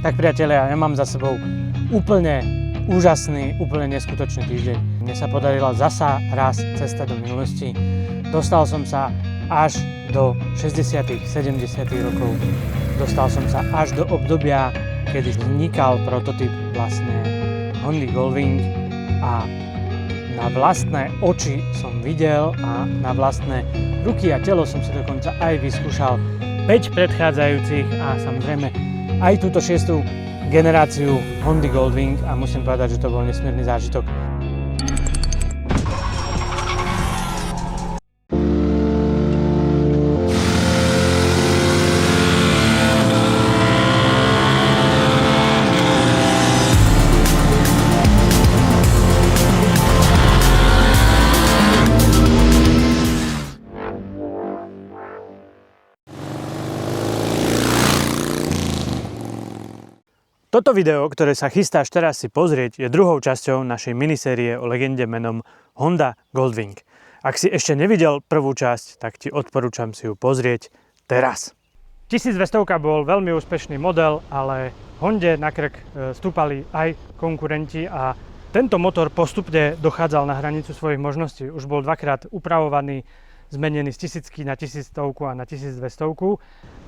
Tak priatelia, ja mám za sebou úplne úžasný, úplne neskutočný týždeň. Mne sa podarila zasa raz cesta do minulosti. Dostal som sa až do 60. 70. rokov. Dostal som sa až do obdobia, kedy vznikal prototyp vlastne Hondy Goldwing a na vlastné oči som videl a na vlastné ruky a telo som si dokonca aj vyskúšal 5 predchádzajúcich a samozrejme aj túto 6. generáciu Hondy Goldwing a musím povedať, že to bol nesmierny zážitok. Toto video, ktoré sa chystáš teraz si pozrieť, je druhou časťou našej minisérie o legende menom Honda Goldwing. Ak si ešte nevidel prvú časť, tak ti odporúčam si ju pozrieť teraz. 1200 bol veľmi úspešný model, ale Honde na krk stúpali aj konkurenti a tento motor postupne dochádzal na hranicu svojich možností. Už bol dvakrát upravovaný, zmenený z 1000 na 1100 a na 1200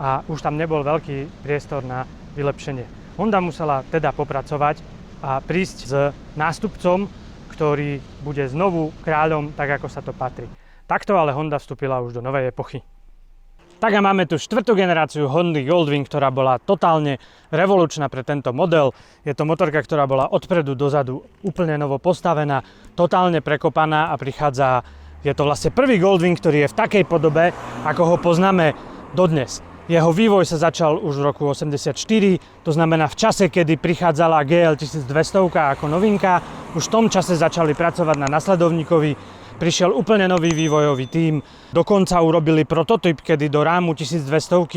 a už tam nebol veľký priestor na vylepšenie. Honda musela teda popracovať a prísť s nástupcom, ktorý bude znovu kráľom, tak ako sa to patrí. Takto ale Honda vstúpila už do novej epochy. Tak a máme tu 4. generáciu Hondy Goldwing, ktorá bola totálne revolučná pre tento model. Je to motorka, ktorá bola odpredu dozadu úplne novo postavená, totálne prekopaná a prichádza. Je to vlastne prvý Goldwing, ktorý je v takej podobe, ako ho poznáme dodnes. Jeho vývoj sa začal už v roku 84, to znamená v čase, kedy prichádzala GL 1200 ako novinka. Už v tom čase začali pracovať na nasledovníkovi, prišiel úplne nový vývojový tím. Dokonca urobili prototyp, kedy do rámu 1200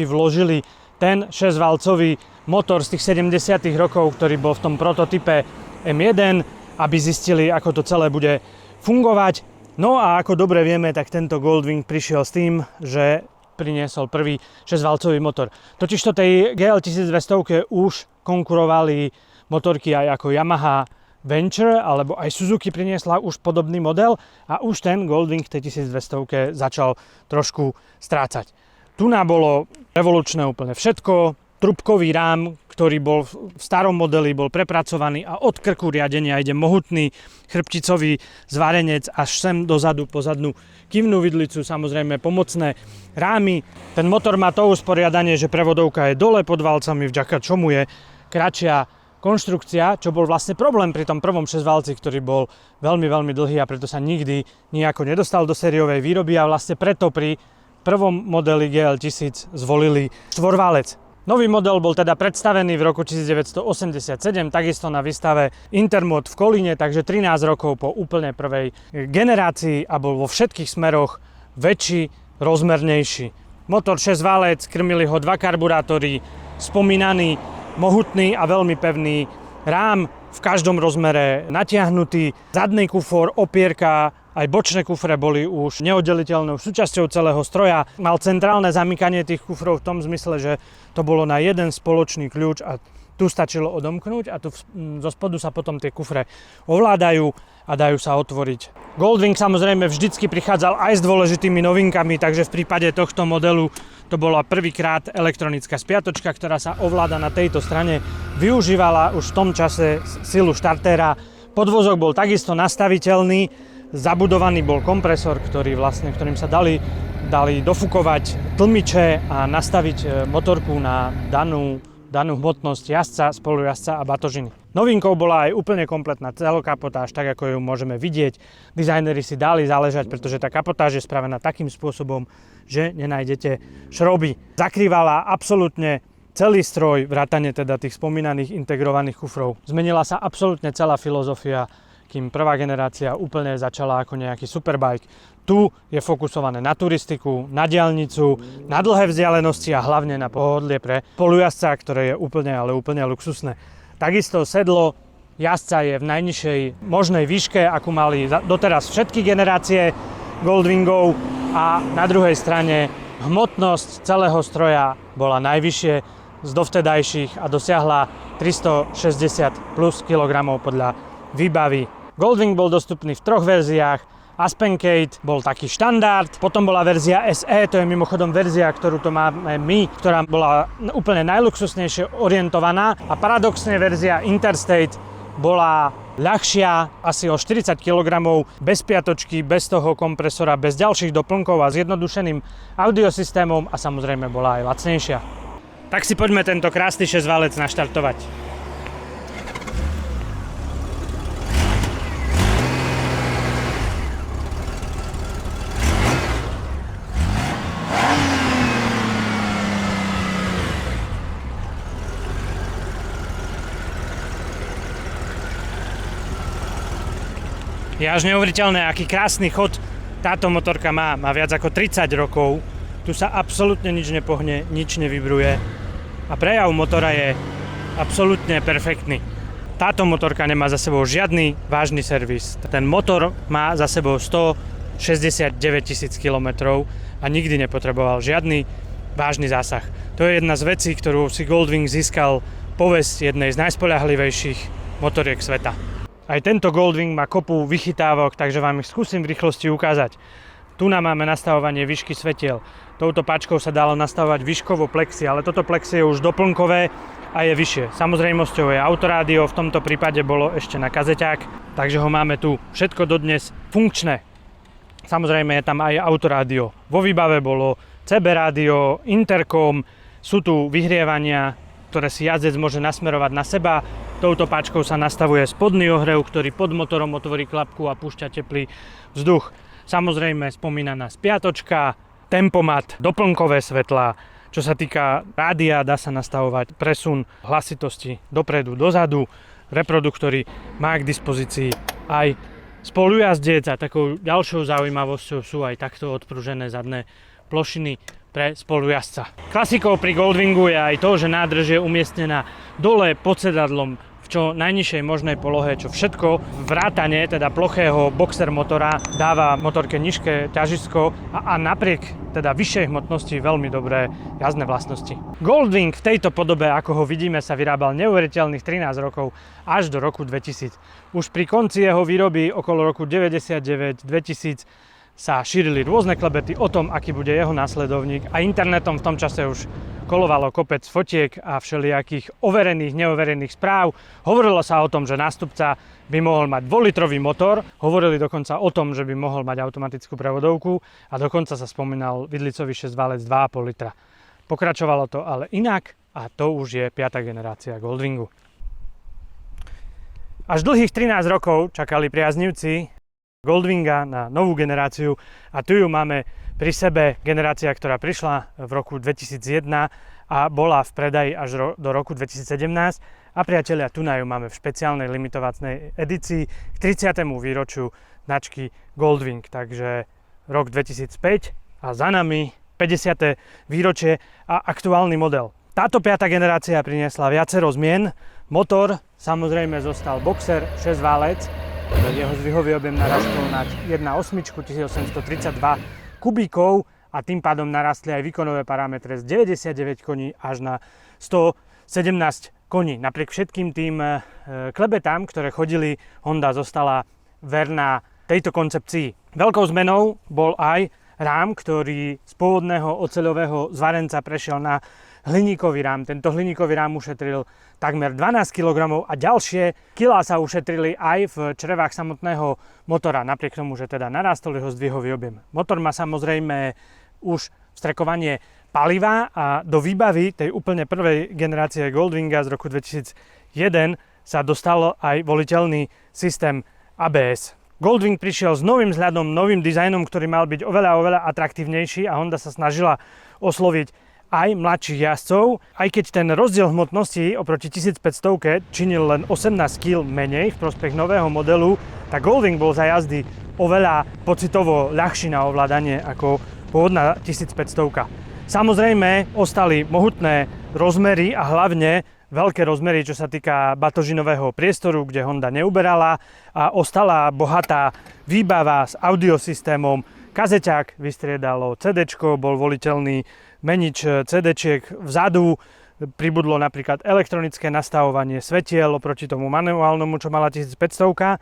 vložili ten 6-valcový motor z tých 70. rokov, ktorý bol v tom prototype M1, aby zistili, ako to celé bude fungovať. No a ako dobre vieme, tak tento Goldwing prišiel s tým, že priniesol prvý 6-valcový motor. Totižto tej GL 1200 už konkurovali motorky aj ako Yamaha Venture, alebo aj Suzuki priniesla už podobný model a už ten Goldwing tej 1200 začal trošku strácať. Tu nám bolo revolučné úplne všetko. Trubkový rám, ktorý bol v starom modeli, bol prepracovaný a od krku riadenia ide mohutný chrbticový zvarenec až sem dozadu po zadnú kivnú vidlicu, samozrejme pomocné rámy. Ten motor má to usporiadanie, že prevodovka je dole pod valcami, vďaka čomu je kratšia konštrukcia, čo bol vlastne problém pri tom prvom 6-valci, ktorý bol veľmi, veľmi dlhý a preto sa nikdy nejako nedostal do sériovej výroby a vlastne preto pri prvom modeli GL 1000 zvolili štvorválec. Nový model bol teda predstavený v roku 1987, takisto na výstave Intermod v Kolíne, takže 13 rokov po úplne prvej generácii a bol vo všetkých smeroch väčší, rozmernejší. Motor 6-válec, krmili ho 2 karburátory, spomínaný, mohutný a veľmi pevný rám, v každom rozmere natiahnutý, zadný kufor, opierka, aj bočné kufre boli už neoddeliteľnou súčasťou celého stroja. Mal centrálne zamykanie tých kufrov v tom zmysle, že to bolo na jeden spoločný kľúč a tu stačilo odomknúť a tu zo spodu sa potom tie kufre ovládajú a dajú sa otvoriť. Goldwing samozrejme vždycky prichádzal aj s dôležitými novinkami, takže v prípade tohto modelu to bola prvýkrát elektronická spiatočka, ktorá sa ovláda na tejto strane. Využívala už v tom čase silu štartéra. Podvozok bol takisto nastaviteľný. Zabudovaný bol kompresor, ktorým sa dali dofúkovať tlmiče a nastaviť motorku na danú hmotnosť jazdca, spolujazdca a batožiny. Novinkou bola aj úplne kompletná celokapotáž, tak ako ju môžeme vidieť. Dizajneri si dali záležať, pretože tá kapotáž je spravená takým spôsobom, že nenájdete šroby. Zakrývala absolútne celý stroj, vrátane teda tých spomínaných integrovaných kufrov. Zmenila sa absolútne celá filozofia, kým prvá generácia úplne začala ako nejaký superbike. Tu je fokusované na turistiku, na diaľnicu, na dlhé vzdialenosti a hlavne na pohodlie pre spolujazdca, ktoré je úplne luxusné. Takisto sedlo jazdca je v najnižšej možnej výške, akú mali doteraz všetky generácie Goldwingov a na druhej strane hmotnosť celého stroja bola najvyššie z dovtedajších a dosiahla 360 plus kilogramov podľa výbavy. Goldwing bol dostupný v 3 verziách. Aspencade bol taký štandard, potom bola verzia SE, to je mimochodom verzia, ktorú to máme my, ktorá bola úplne najluxusnejšie orientovaná, a paradoxne verzia Interstate bola ľahšia, asi o 40 kg, bez piatočky, bez toho kompresora, bez ďalších doplnkov a s jednodušeným audiosystémom, a samozrejme bola aj lacnejšia. Tak si poďme tento krásny 6-válec naštartovať. Je až neuveriteľné, aký krásny chod táto motorka má. Má viac ako 30 rokov. Tu sa absolútne nič nepohne, nič nevybruje. A prejav motora je absolútne perfektný. Táto motorka nemá za sebou žiadny vážny servis. Ten motor má za sebou 169 000 km a nikdy nepotreboval žiadny vážny zásah. To je jedna z vecí, ktorú si Goldwing získal povesť jednej z najspoľahlivejších motoriek sveta. Aj tento Goldwing má kopu vychytávok, takže vám ich skúsim v rýchlosti ukázať. Tu nám máme nastavovanie výšky svetiel. Touto páčkou sa dalo nastavovať výškovo plexi, ale toto plexi je už doplnkové a je vyššie. Samozrejmosťou je autorádio, v tomto prípade bolo ešte na kazeťák, takže ho máme tu všetko dodnes funkčné. Samozrejme je tam aj autorádio. Vo výbave bolo CB rádio, interkom, sú tu vyhrievania, ktoré si jazdec môže nasmerovať na seba. Touto páčkou sa nastavuje spodný ohrev, ktorý pod motorom otvorí klapku a púšťa teplý vzduch. Samozrejme spomínaná spiatočka, tempomat, doplnkové svetlá. Čo sa týka rádia, dá sa nastavovať presun hlasitosti dopredu, dozadu. Reproduktory má k dispozícii aj spolujazdec, a takou ďalšou zaujímavosťou sú aj takto odpružené zadné plošiny pre spolujazdca. Klasikou pri Goldwingu je aj to, že nádrž je umiestnená dole pod sedadlom v čo najnižšej možnej polohe, čo všetko vrátane teda plochého boxer motora dáva motorke nízke ťažisko a napriek teda vyššej hmotnosti veľmi dobré jazdné vlastnosti. Goldwing v tejto podobe, ako ho vidíme, sa vyrábal neuveriteľných 13 rokov až do roku 2000. Už pri konci jeho výroby okolo roku 99-2000 sa šírili rôzne klebety o tom, aký bude jeho následovník, a internetom v tom čase už kolovalo kopec fotiek a všelijakých overených, neoverených správ. Hovorilo sa o tom, že nástupca by mohol mať 2-litrový motor, hovorili dokonca o tom, že by mohol mať automatickú prevodovku a dokonca sa spomínal vidlicový 6-válec 2,5 litra. Pokračovalo to ale inak a to už je 5. generácia Goldwingu. Až dlhých 13 rokov čakali priaznivci Goldwinga na novú generáciu a tu ju máme pri sebe, generácia, ktorá prišla v roku 2001 a bola v predaji až do roku 2017, a priatelia, tu na ju máme v špeciálnej limitovacej edícii k 30. výročiu značky Goldwing, takže rok 2005 a za nami 50. výročie a aktuálny model. Táto 5. generácia priniesla viacero zmien. Motor samozrejme zostal boxer 6-válec, jeho zdvihový objem narastol na 1.8 1832 kubíkov a tým pádom narastli aj výkonové parametre z 99 koní až na 117 koní. Napriek všetkým tým klebetám, ktoré chodili, Honda zostala verná tejto koncepcii. Veľkou zmenou bol aj rám, ktorý z pôvodného oceľového zvarenca prešiel na hliníkový rám. Tento hliníkový rám ušetril takmer 12 kg a ďalšie kilá sa ušetrili aj v črevách samotného motora, napriek tomu, že teda narástol jeho zdvihový objem. Motor má samozrejme už vstrekovanie paliva a do výbavy tej úplne prvej generácie Goldwinga z roku 2001 sa dostalo aj voliteľný systém ABS. Goldwing prišiel s novým vzhľadom, novým dizajnom, ktorý mal byť oveľa atraktívnejší, a Honda sa snažila osloviť aj mladších jazdcov, aj keď ten rozdiel hmotnosti oproti 1500 činil len 18 kg menej v prospech nového modelu, tak Goldwing bol za jazdy oveľa pocitovo ľahší na ovládanie ako pôvodná 1500. Samozrejme ostali mohutné rozmery a hlavne veľké rozmery, čo sa týka batožinového priestoru, kde Honda neuberala, a ostala bohatá výbava s audiosystémom. Kazeťák vystriedalo CD-čko, bol voliteľný menič CD-čiek vzadu, Pribudlo napríklad elektronické nastavovanie svetiel oproti tomu manuálnemu, čo mala 1500.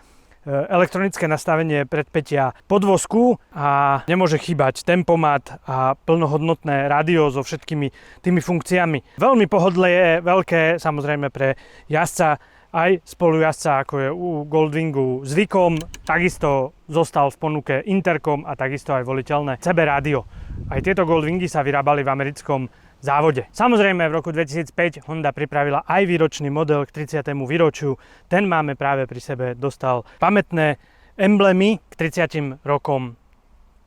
Elektronické nastavenie predpätia podvozku a nemôže chýbať tempomat a plnohodnotné rádio so všetkými tými funkciami. Veľmi pohodlné je veľké, samozrejme pre jazdca aj spolujazdca, ako je u Goldwingu zvykom. Takisto zostal v ponuke interkom a takisto aj voliteľné CB rádio. Aj tieto Goldwingy sa vyrábali v americkom závode. Samozrejme v roku 2005 Honda pripravila aj výročný model k 30. výročiu. Ten máme práve pri sebe, dostal pamätné emblémy k 30 rokom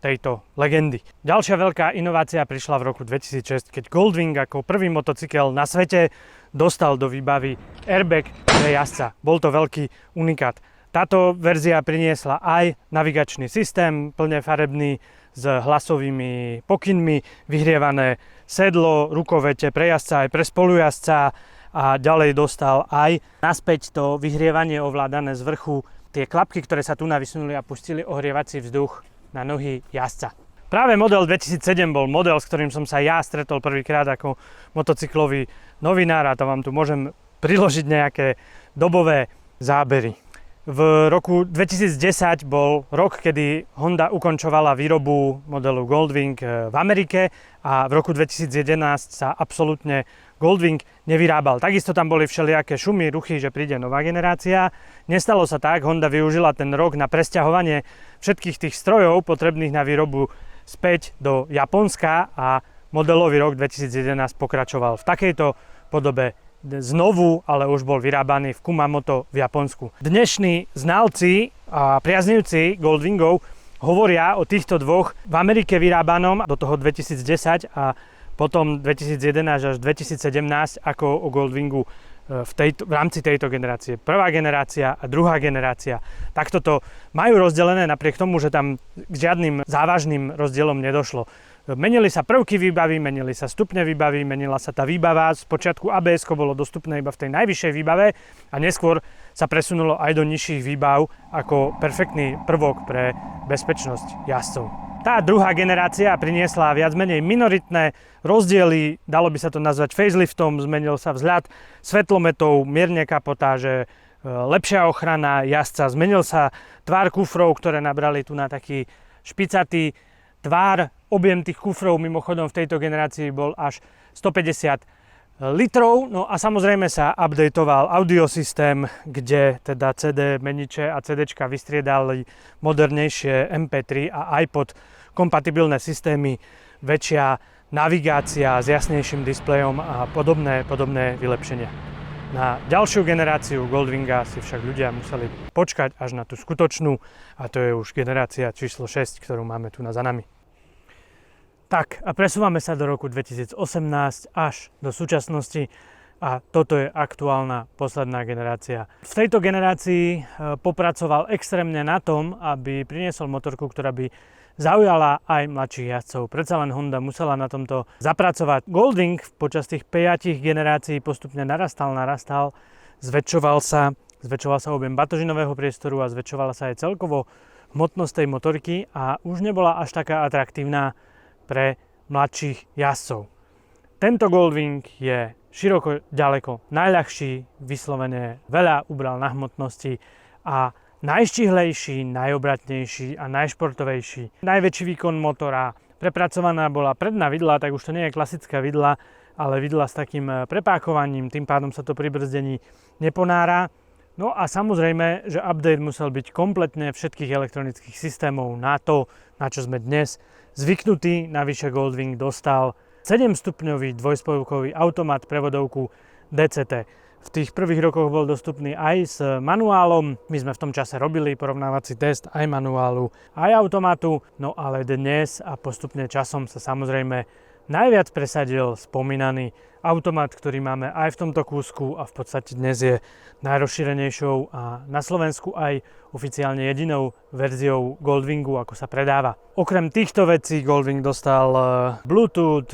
tejto legendy. Ďalšia veľká inovácia prišla v roku 2006, keď Goldwing ako prvý motocykel na svete dostal do výbavy airbag pre jazdca. Bol to veľký unikát. Táto verzia priniesla aj navigačný systém, plne farebný, s hlasovými pokynmi, vyhrievané sedlo, rukovete pre jazdca aj pre spolujazdca a ďalej dostal aj naspäť to vyhrievanie ovládané z vrchu, tie klapky, ktoré sa tu navysunuli a pustili ohrievací vzduch na nohy jazdca. Práve model 2007 bol model, s ktorým som sa ja stretol prvýkrát ako motocyklový novinár a to vám tu môžem priložiť nejaké dobové zábery. V roku 2010 bol rok, kedy Honda ukončovala výrobu modelu Goldwing v Amerike a v roku 2011 sa absolútne Goldwing nevyrábal. Takisto tam boli všelijaké šumy, ruchy, že príde nová generácia. Nestalo sa tak, Honda využila ten rok na presťahovanie všetkých tých strojov potrebných na výrobu späť do Japonska a modelový rok 2011 pokračoval v takejto podobe znovu, ale už bol vyrábaný v Kumamoto v Japonsku. Dnešní znalci a priaznivci Goldwingov hovoria o týchto dvoch v Amerike vyrábanom do toho 2010 a potom 2011 až 2017 ako o Goldwingu v rámci tejto generácie. Prvá generácia a druhá generácia. Takto to majú rozdelené napriek tomu, že tam k žiadnym závažným rozdielom nedošlo. Menili sa prvky výbavy, menili sa stupne výbavy, menila sa tá výbava. Spočiatku ABS bolo dostupné iba v tej najvyššej výbave a neskôr sa presunulo aj do nižších výbav ako perfektný prvok pre bezpečnosť jazdcov. Tá druhá generácia priniesla viac menej minoritné rozdiely, dalo by sa to nazvať faceliftom, zmenil sa vzhľad svetlometov, mierne kapotáže, lepšia ochrana jazdca, zmenil sa tvár kufrov, ktoré nabrali tu na taký špicatý tvár. Objem tých kufrov mimochodom v tejto generácii bol až 150 litrov. No a samozrejme sa updateoval audiosystém, kde teda CD meniče a CDčka vystriedali modernejšie MP3 a iPod kompatibilné systémy, väčšia navigácia s jasnejším displejom a podobné vylepšenia. Na ďalšiu generáciu Goldwinga si však ľudia museli počkať až na tú skutočnú a to je už generácia číslo 6, ktorú máme tu za nami. Tak a presúvame sa do roku 2018 až do súčasnosti a toto je aktuálna posledná generácia. V tejto generácii popracoval extrémne na tom, aby priniesol motorku, ktorá by zaujala aj mladších jazdcov. Predsa len Honda musela na tomto zapracovať. Goldwing počas tých 5 generácií postupne narastal, zväčšoval sa objem batožinového priestoru a zväčšovala sa aj celkovo hmotnosť tej motorky a už nebola až taká atraktívna pre mladších jazdcov. Tento Goldwing je široko ďaleko najľahší, vyslovene veľa ubral na hmotnosti a najštihlejší, najobratnejší a najšportovejší. Najväčší výkon motora, prepracovaná bola predná vidla, tak už to nie je klasická vidla, ale vidla s takým prepákovaním, tým pádom sa to pri brzdení neponára. No a samozrejme, že update musel byť kompletne všetkých elektronických systémov na to, na čo sme dnes zvyknutí. Navyše Goldwing dostal 7-stupňový dvojspojovkový automat prevodovku DCT. V tých prvých rokoch bol dostupný aj s manuálom. My sme v tom čase robili porovnávací test aj manuálu, aj automatu. No ale dnes a postupne časom sa samozrejme najviac presadil spomínaný automat, ktorý máme aj v tomto kúsku a v podstate dnes je najrozšírenejšou a na Slovensku aj oficiálne jedinou verziou Goldwingu, ako sa predáva. Okrem týchto vecí Goldwing dostal Bluetooth,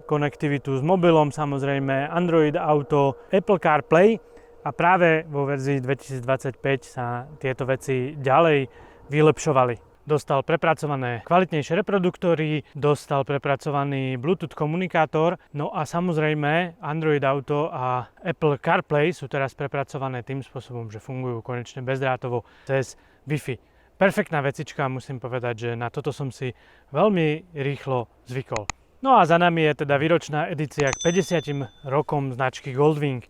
konektivitu s mobilom, samozrejme Android Auto, Apple CarPlay a práve vo verzii 2025 sa tieto veci ďalej vylepšovali. dostal prepracované kvalitnejšie reproduktory, dostal prepracovaný Bluetooth komunikátor, no a samozrejme Android Auto a Apple CarPlay sú teraz prepracované tým spôsobom, že fungujú konečne bezdrátovo cez Wi-Fi. Perfektná vecička, musím povedať, že na toto som si veľmi rýchlo zvykol. No a za nami je teda výročná edícia k 50 rokom značky Goldwing.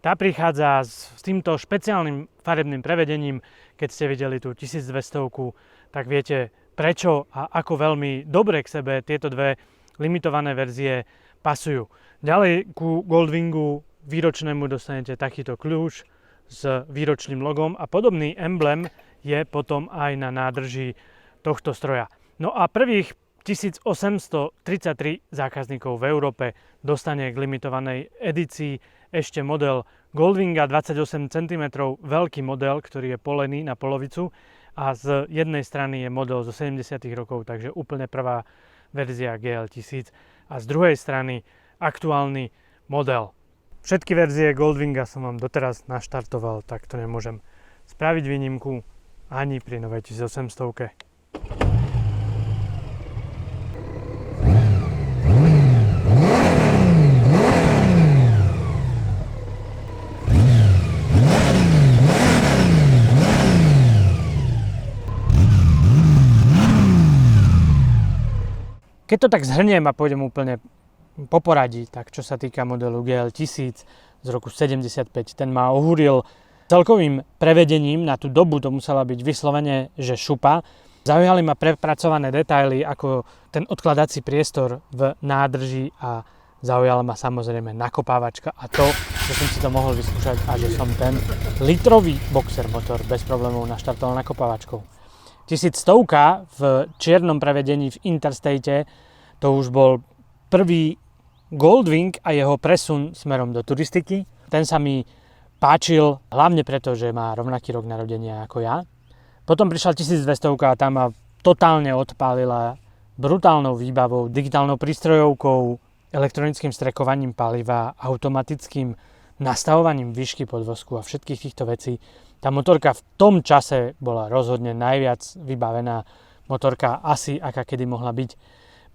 Tá prichádza s týmto špeciálnym farebným prevedením. Keď ste videli tú 1200, tak viete prečo a ako veľmi dobre k sebe tieto dve limitované verzie pasujú. Ďalej ku Goldwingu výročnému dostanete takýto kľúč s výročným logom a podobný emblém je potom aj na nádrži tohto stroja. No a prvých 1833 zákazníkov v Európe dostane k limitovanej edícii ešte model Goldwinga 28 cm, veľký model, ktorý je polený na polovicu a z jednej strany je model zo 70. rokov, takže úplne prvá verzia GL1000 a z druhej strany aktuálny model. Všetky verzie Goldwinga som vám doteraz naštartoval, tak to nemôžem spraviť výnimku ani pri novej 1800. Keď to tak zhrniem a pôjdem úplne po poradí, tak čo sa týka modelu GL1000 z roku 75, ten ma ohúril celkovým prevedením, na tú dobu to musela byť vyslovene, že šupa. Zaujali ma prepracované detaily ako ten odkladací priestor v nádrži a zaujala ma samozrejme nakopávačka a to, že som si to mohol vyskúšať a že som ten litrový boxer motor bez problémov naštartoval nakopávačkou. 1100 v čiernom prevedení v Interstate, to už bol prvý Goldwing a jeho presun smerom do turistiky. Ten sa mi páčil hlavne preto, že má rovnaký rok narodenia ako ja. Potom prišla 1200 a tá ma totálne odpálila brutálnou výbavou, digitálnou prístrojovkou, elektronickým strekovaním paliva, automatickým nastavovaním výšky podvozku a všetkých týchto vecí. Tá motorka v tom čase bola rozhodne najviac vybavená motorka asi, aká kedy mohla byť.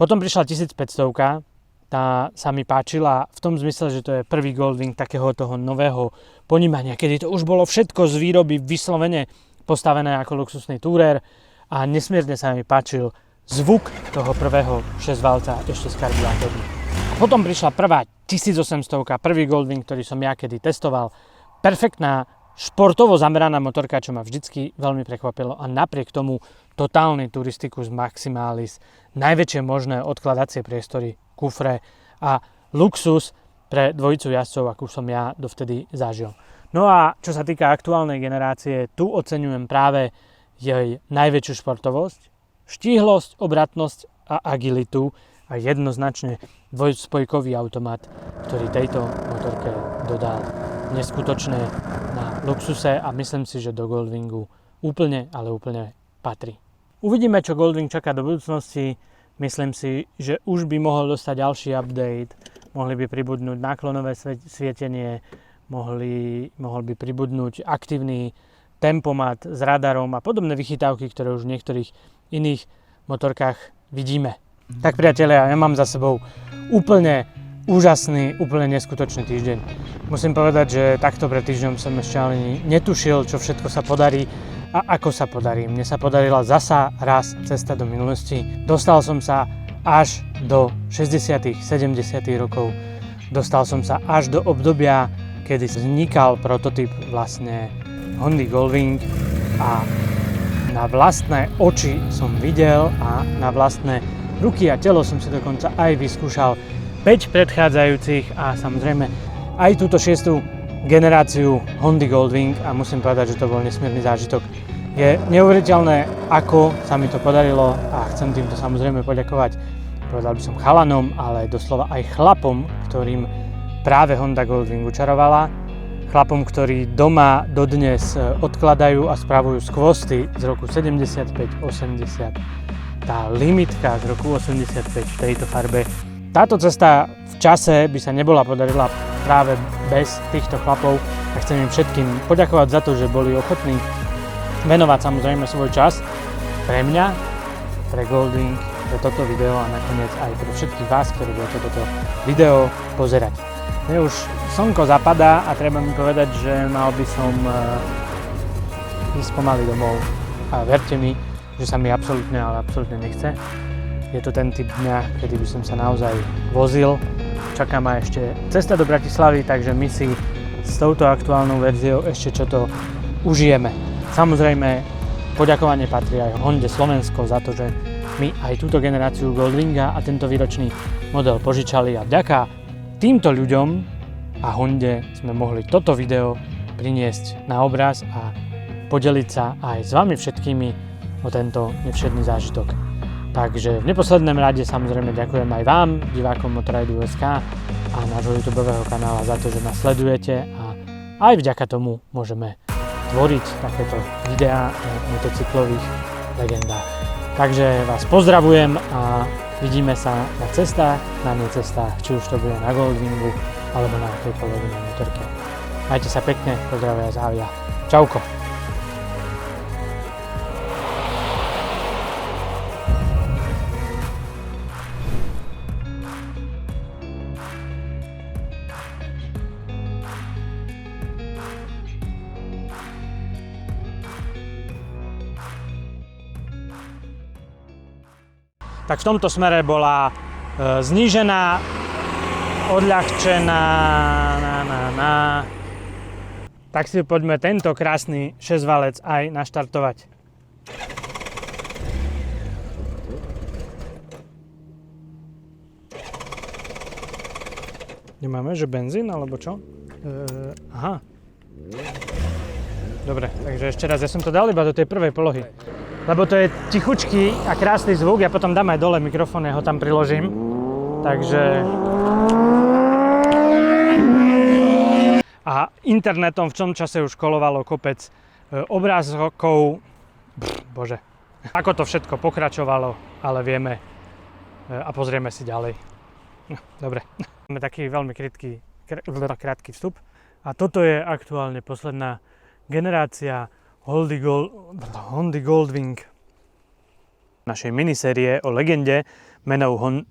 Potom prišla 1500, tá sa mi páčila v tom zmysle, že to je prvý Goldwing takého toho nového ponímania, kedy to už bolo všetko z výroby vyslovene postavené ako luxusný Tourer a nesmierne sa mi páčil zvuk toho prvého 6-valca ešte s karburátormi. A potom prišla prvá 1800, prvý Goldwing, ktorý som ja kedy testoval. Perfektná, športovo zameraná motorka, čo ma vždycky veľmi prekvapilo a napriek tomu totálny turistikus maximalis, najväčšie možné odkladacie priestory, kufre a luxus pre dvojicu jazdcov, akú som ja dovtedy zažil. No a čo sa týka aktuálnej generácie, tu oceňujem práve jej najväčšiu športovosť, štíhlosť, obratnosť a agilitu a jednoznačne dvojspojkový automat, ktorý tejto motorke dodal neskutočné na luxuse a myslím si, že do Goldwingu úplne, ale úplne patrí. Uvidíme, čo Goldwing čaká do budúcnosti. Myslím si, že už by mohol dostať ďalší update, mohli by pribudnúť náklonové svietenie, mohol by pribudnúť aktívny tempomat s radarom a podobné vychytávky, ktoré už v niektorých iných motorkách vidíme. Tak priatelia, ja mám za sebou úplne úžasný, úplne neskutočný týždeň. Musím povedať, že takto pred týždňom som ešte ani netušil, čo všetko sa podarí a ako sa podarí. Mne sa podarila zasa raz cesta do minulosti. Dostal som sa až do 60. 70. rokov. Dostal som sa až do obdobia, kedy vznikal prototyp vlastne Hondy Goldwing a na vlastné oči som videl a na vlastné ruky a telo som si dokonca aj vyskúšal 5 predchádzajúcich a samozrejme aj túto 6. generáciu Hondy Goldwing a musím povedať, že to bol nesmierny zážitok. Je neuveriteľné, ako sa mi to podarilo a chcem týmto samozrejme poďakovať, povedal by som chalanom, ale doslova aj chlapom, ktorým práve Honda Goldwing učarovala. Chlapom, ktorí doma dodnes odkladajú a spravujú skvosty z roku 75-80. Tá limitka z roku 85 v tejto farbe. Táto cesta v čase by sa nebola podarila práve bez týchto chlapov a chcem im všetkým poďakovať za to, že boli ochotní venovať samozrejme svoj čas pre mňa pre Goldwing, pre toto video a nakoniec aj pre všetkých vás, ktorí budete toto video pozerať. Už slnko zapadá a treba mi povedať, že mal by som ísť pomaly domov. A verte mi, že sa mi absolútne, ale absolútne nechce. Je to ten typ dňa, kedy by som sa naozaj vozil. Čaká ma ešte cesta do Bratislavy, takže my si s touto aktuálnou verziou ešte čo to užijeme. Samozrejme, poďakovanie patrí aj Honde Slovensko za to, že my aj túto generáciu Goldwinga a tento výročný model požičali a vďaka týmto ľuďom a Honde sme mohli toto video priniesť na obraz a podeliť sa aj s vami všetkými o tento nevšedný zážitok. Takže v neposlednom rade samozrejme ďakujem aj vám, divákom Motorradu.sk a nášho YouTubeového kanála za to, že nás sledujete a aj vďaka tomu môžeme tvoriť takéto videá o motocyklových legendách. Takže vás pozdravujem a vidíme sa na cestách, na necestách, či už to bude na Goldwingu alebo na akejkoľvek inej motorke. Majte sa pekne, pozdravia z Havia. Čauko. Tak v tomto smere bola znížená, odľahčená, Tak si poďme tento krásny 6-valec aj naštartovať. Nemáme, že benzín alebo čo? Aha. Dobre, takže ešte raz, ja som to dal iba do tej prvej polohy. Lebo to je tichučký a krásny zvuk, ja potom dám aj dole mikrofón, ja ho tam priložím. Takže... A internetom v tom čase už kolovalo kopec obrázkov. Bože. Ako to všetko pokračovalo, ale vieme a pozrieme si ďalej. Dobre. Máme taký veľmi krátky vstup. A toto je aktuálne posledná generácia Hondy Goldwing našej minisérie o legende menom